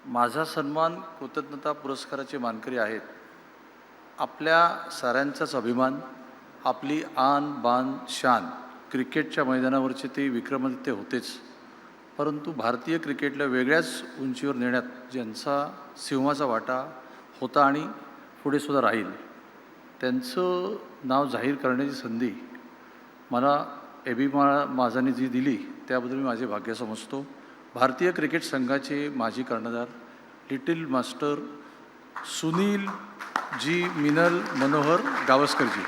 माझा सन्मान कृतज्ञता पुरस्काराचे मानकरी आहेत. आपल्या साऱ्यांचाच अभिमान, आपली आन बान शान. क्रिकेटच्या मैदानावरचे ते विक्रमादित्य होतेच, परंतु भारतीय क्रिकेटला वेगळ्याच उंचीवर नेण्यात ज्यांचा सिंहाचा वाटा होता आणि पुढेसुद्धा राहील, त्यांचं नाव जाहीर करण्याची संधी मला माझाने जी दिली त्याबद्दल मी माझे भाग्य समजतो. भारतीय क्रिकेट संघाचे माजी कर्णधार लिटिल मास्टर सुनील जी मिनल मनोहर गावस्करजी.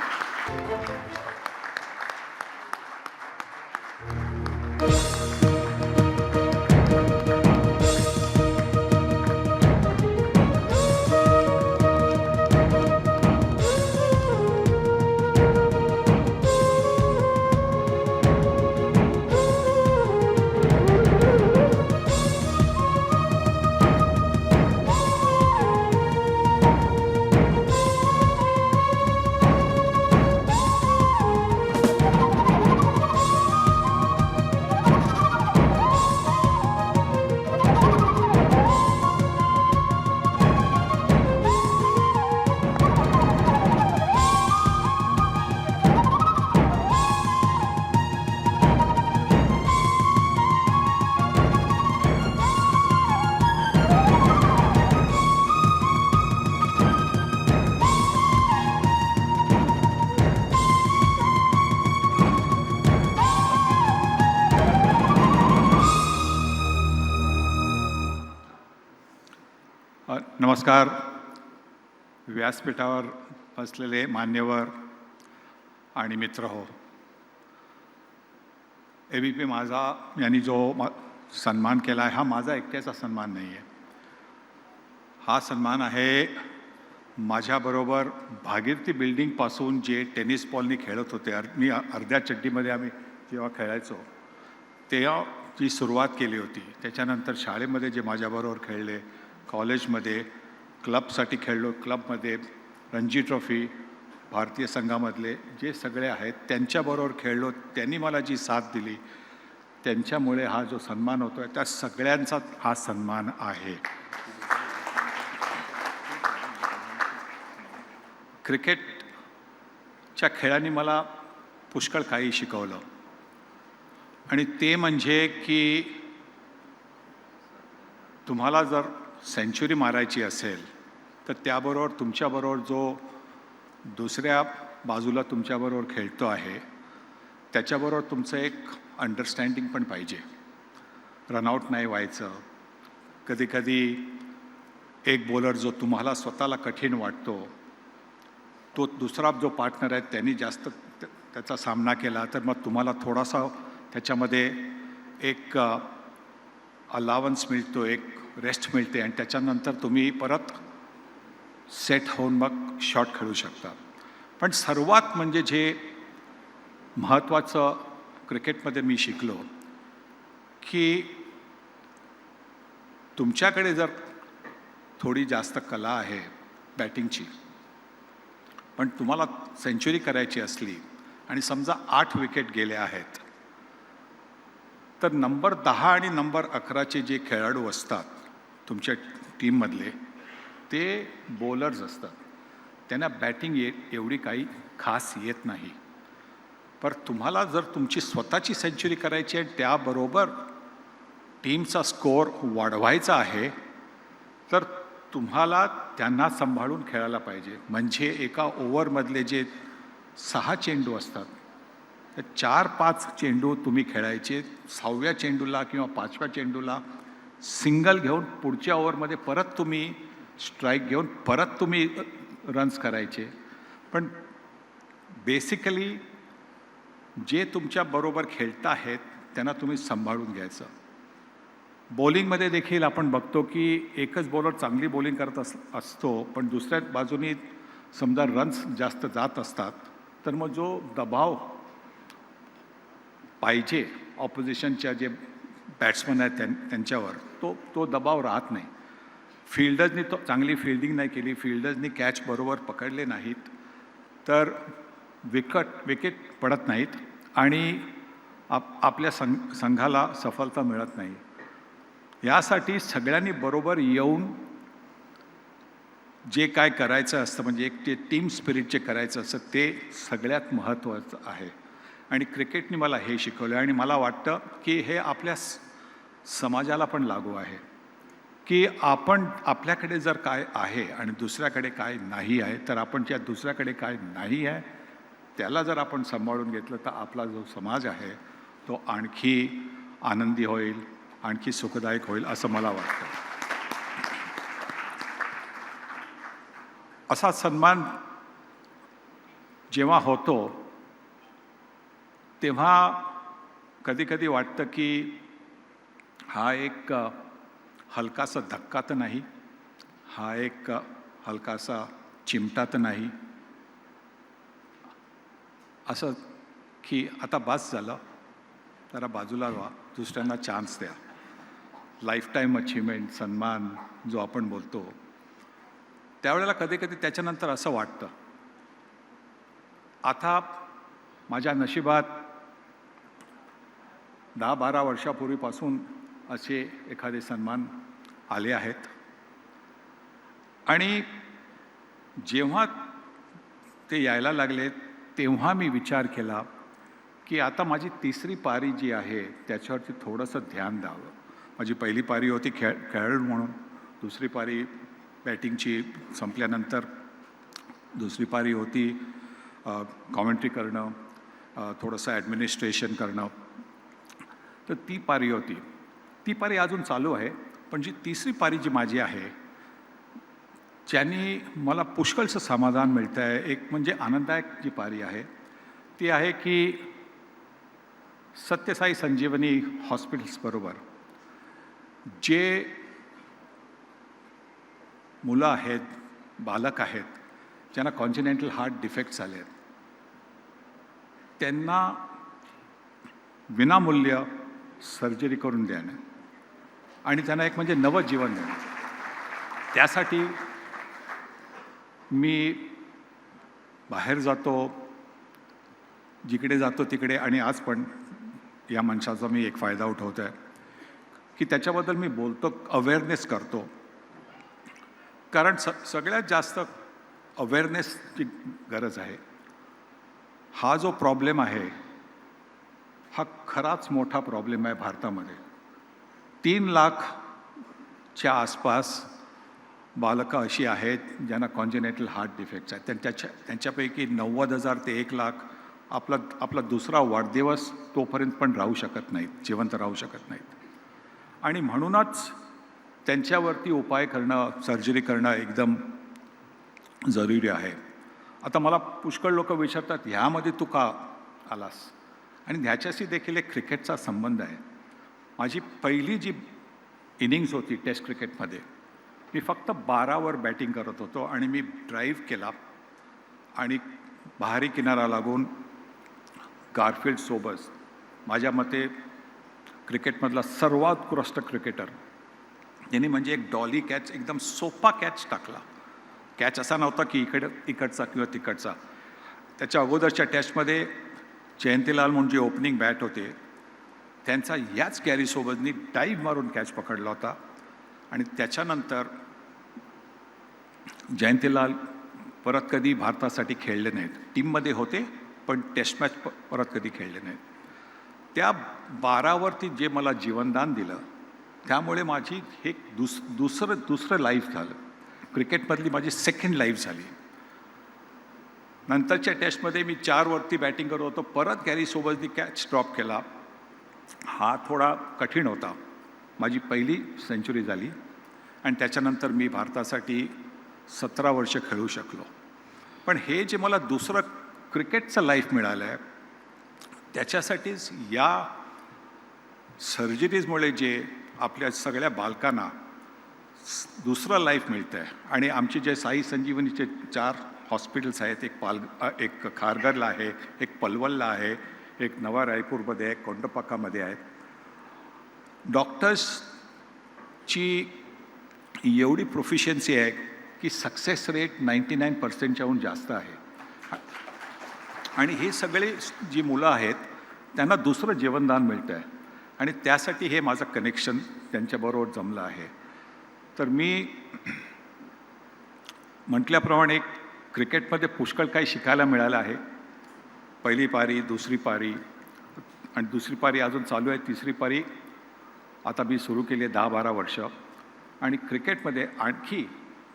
नमस्कार. व्यासपीठावर बसलेले मान्यवर आणि मित्र हो, ABP माझा यांनी जो सन्मान केला आहे हा माझा एकट्याचा सन्मान नाही आहे. हा सन्मान आहे माझ्याबरोबर भागीरथी बिल्डिंगपासून जे टेनिस बॉलनी खेळत होते. मी अर्ध्या चड्डीमध्ये आम्ही जेव्हा खेळायचो तेव्हा जी सुरुवात केली होती, त्याच्यानंतर शाळेमध्ये जे माझ्याबरोबर खेळले, कॉलेजमध्ये क्लबसाठी खेळलो, क्लबमध्ये रणजी ट्रॉफी भारतीय संघामधले जे सगळे आहेत त्यांच्याबरोबर खेळलो, त्यांनी मला जी साथ दिली, त्यांच्यामुळे हा जो सन्मान होतो आहे त्या सगळ्यांचा हा सन्मान आहे. क्रिकेटच्या खेळाने मला पुष्कळ काही शिकवलं आणि ते म्हणजे की तुम्हाला जर सेंचुरी मारायची असेल तर त्याबरोबर तुमच्याबरोबर जो दुसऱ्या बाजूला तुमच्याबरोबर खेळतो आहे त्याच्याबरोबर तुमचं एक अंडरस्टँडिंग पण पाहिजे. रनआउट नाही व्हायचं. कधीकधी एक बॉलर जो तुम्हाला स्वतःला कठीण वाटतो तो दुसरा जो पार्टनर आहे त्यांनी जास्त त्याचा सामना केला तर मग तुम्हाला थोडासा त्याच्यामध्ये एक अलावन्स मिळतो, एक रेस्ट मिळते आणि त्याच्यानंतर तुम्ही परत सेट होऊन मग शॉट खेळू शकता. पण सर्वात म्हणजे जे महत्त्वाचं क्रिकेटमध्ये मी शिकलो की तुमच्याकडे जर थोडी जास्त कला आहे बॅटिंगची, पण तुम्हाला सेंचुरी करायची असली आणि समजा 8 विकेट गेल्या आहेत तर नंबर 10 आणि नंबर 11चे जे खेळाडू असतात तुमच्या टीममधले ते बॉलर्स असतात. त्यांना बॅटिंग एवढी काही खास येत नाही. पण तुम्हाला जर तुमची स्वतःची सेंचुरी करायची आहे त्याबरोबर टीमचा स्कोअर वाढवायचा आहे तर तुम्हाला त्यांना सांभाळून खेळायला पाहिजे. म्हणजे एका ओव्हरमधले जे 6 चेंडू असतात तर 4-5 चेंडू तुम्ही खेळायचे. 6व्या चेंडूला किंवा 5व्या चेंडूला सिंगल घेऊन पुढच्या ओव्हरमध्ये परत तुम्ही स्ट्राईक घेऊन परत तुम्ही रन्स करायचे. पण बेसिकली जे तुमच्याबरोबर खेळता आहेत त्यांना तुम्ही सांभाळून घ्यायचं. बॉलिंगमध्ये देखील आपण बघतो की एकच बॉलर चांगली बॉलिंग करत असतो, पण दुसऱ्या बाजूनी समजा रन्स जास्त जात असतात तर मग जो दबाव पाहिजे ऑपोजिशनच्या जे बॅट्समन आहेत त्यांच्यावर तो दबाव राहत नाही. फिल्डर्सनी तो चांगली फिल्डिंग नाही केली, फिल्डर्सनी कॅच बरोबर पकडले नाहीत तर विकेट पडत नाहीत आणि आपल्या संघाला सफलता मिळत नाही. यासाठी सगळ्यांनी बरोबर येऊन जे काय करायचं असतं, म्हणजे एक ते टीम स्पिरिट जे करायचं असतं ते सगळ्यात महत्त्वाचं आहे. आणि क्रिकेटने मला हे शिकवलं आणि मला वाटतं की हे आपल्या समाजाला पण लागू आहे की आपण आपल्याकडे जर काय आहे आणि दुसऱ्याकडे काय नाही आहे, तर आपण त्या दुसऱ्याकडे काय नाही आहे त्याला जर आपण सांभाळून घेतलं तर आपला जो समाज आहे तो आणखी आनंदी होईल, आणखी सुखदायक होईल असं मला वाटतं. असा सन्मान जेव्हा होतो तेव्हा कधी कधी वाटतं की हा एक हलकासा धक्का तर नाही, हा एक हलकासा चिमटा तर नाही, असं की आता बस झालं, जरा बाजूला व्हा, दुसऱ्यांना चान्स द्या. लाईफटाईम अचिव्हमेंट सन्मान जो आपण बोलतो त्यावेळेला कधी कधी त्याच्यानंतर असं वाटतं आता माझ्या नशिबात 10-12 वर्षापूर्वीपासून असे एखादे सन्मान आले आहेत आणि जेव्हा ते यायला लागले तेव्हा मी विचार केला की आता माझी तिसरी पारी जी आहे त्याच्यावरती थोडंसं ध्यान द्यावं. माझी पहिली पारी होती खेळाडू म्हणून, दुसरी पारी बॅटिंगची संपल्यानंतर, दुसरी पारी होती कॉमेंट्री करणं, थोडंसं ॲडमिनिस्ट्रेशन करणं, तर ती पारी होती. ती पारी अजून चालू आहे, पण जी तिसरी पारी जी माझी आहे ज्यांनी मला पुष्कळचं समाधान मिळतं आहे, एक म्हणजे आनंददायक जी पारी आहे ती आहे की सत्यसाई संजीवनी हॉस्पिटल्सबरोबर जे मुलं आहेत, बालक आहेत, ज्यांना कॉन्जिनेंटल हार्ट डिफेक्ट झाले आहेत, त्यांना विनामूल्य सर्जरी करून देणं आणि त्यांना एक म्हणजे नवं जीवन देणं. त्यासाठी मी बाहेर जातो, जिकडे जातो तिकडे, आणि आज पण या मंचाचा मी एक फायदा उठवतो आहे की त्याच्याबद्दल मी बोलतो, अवेअरनेस करतो. कारण सगळ्यात जास्त अवेअरनेसची गरज आहे. हा जो प्रॉब्लेम आहे हा खराच मोठा प्रॉब्लेम आहे भारतामध्ये. 3 लाखच्या आसपास बालकं अशी आहेत ज्यांना कॉन्जेनेटल हार्ट डिफेक्ट्स आहेत. त्यांच्यापैकी 90,000 ते 1 लाख आपला दुसरा वाढदिवस तोपर्यंत पण राहू शकत नाहीत, जिवंत राहू शकत नाहीत. आणि म्हणूनच त्यांच्यावरती उपाय करणं, सर्जरी करणं एकदम जरुरी आहे. आता मला पुष्कळ लोक विचारतात, ह्यामध्ये तू का आलास? आणि ह्याच्याशी देखील एक क्रिकेटचा संबंध आहे. माझी पहिली जी इनिंग्स होती टेस्ट क्रिकेटमध्ये, मी फक्त 12वर बॅटिंग करत होतो आणि मी ड्राईव्ह केला आणि बाहेरी किनारा लागून गारफील्ड सोबत, माझ्या मते क्रिकेटमधला सर्वोत्कृष्ट क्रिकेटर, यांनी म्हणजे एक डॉली कॅच, एकदम सोपा कॅच टाकला. कॅच असा नव्हता की इकडचा किंवा तिकडचा. त्याच्या अगोदरच्या टेस्टमध्ये जयंतीलाल म्हणून जे ओपनिंग बॅट होते त्यांचा याच कॅरीसोबतनी डाईव्ह मारून कॅच पकडला होता. आणि त्याच्यानंतर जयंतीलाल परत कधी भारतासाठी खेळले नाहीत. टीममध्ये होते पण टेस्ट मॅच परत कधी खेळले नाहीत. त्या 12वरती जे मला जीवनदान दिलं त्यामुळे माझी हे दुसरं लाईफ झालं. क्रिकेटमधली माझी सेकंड लाईफ झाली. नंतरच्या टेस्टमध्ये मी 4वरती बॅटिंग करत होतो, परत कॅरीसोबतनी कॅच ड्रॉप केला. हा थोडा कठीण होता. माझी पहिली सेंचुरी झाली आणि त्याच्यानंतर मी भारतासाठी 17 वर्ष खेळू शकलो. पण हे जे मला दुसरं क्रिकेटचं लाईफ मिळालं आहे त्याच्यासाठीच या सर्जरीजमुळे जे आपल्या सगळ्या बालकांना दुसरं लाईफ मिळतं आहे. आणि आमचे जे साई संजीवनीचे 4 हॉस्पिटल्स आहेत, एक खारघरला आहे, एक पलवलला आहे, एक नवा रायपूरमध्ये आहे, कोंडपाकामध्ये आहे. डॉक्टर्सची एवढी प्रोफिशियन्सी आहे की सक्सेस रेट 99%च्याहून जास्त आहे. आणि हे सगळे जी मुलं आहेत त्यांना दुसरं जीवनदान मिळतं आहे. आणि त्यासाठी हे माझं कनेक्शन त्यांच्याबरोबर जमलं आहे. तर मी म्हटल्याप्रमाणे क्रिकेटमध्ये पुष्कळ काही शिकायला मिळालं आहे. पहिली पारी, दुसरी पारी आणि दुसरी पारी अजून चालू आहे. तिसरी पारी आता मी सुरू केली आहे 10-12 वर्ष. आणि क्रिकेटमध्ये आणखी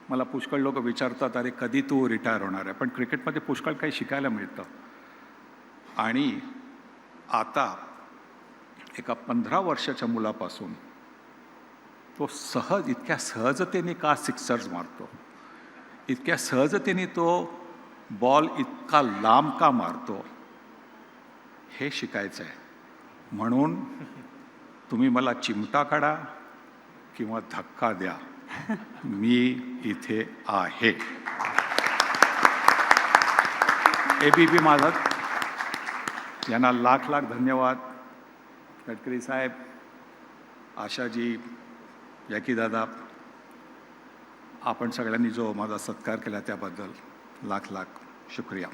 मला पुष्कळ लोक विचारतात, अरे कधी तू रिटायर होणार आहे? पण क्रिकेटमध्ये पुष्कळ काही शिकायला मिळतं. आणि आता एका 15 वर्षाच्या मुलापासून तो इतक्या सहजतेने का सिक्सर्स मारतो, इतक्या सहजतेने तो बॉल इतका लांब का मारतो, हे शिकायचं आहे. म्हणून तुम्ही मला चिमटा काढा किंवा धक्का द्या, मी इथे आहे. ABP मालक यांना लाख लाख धन्यवाद. गडकरी साहेब, आशाजी, जॅकी दादा, आपण सगळ्यांनी जो माझा सत्कार केला त्याबद्दल लाख लाख शुक्रिया.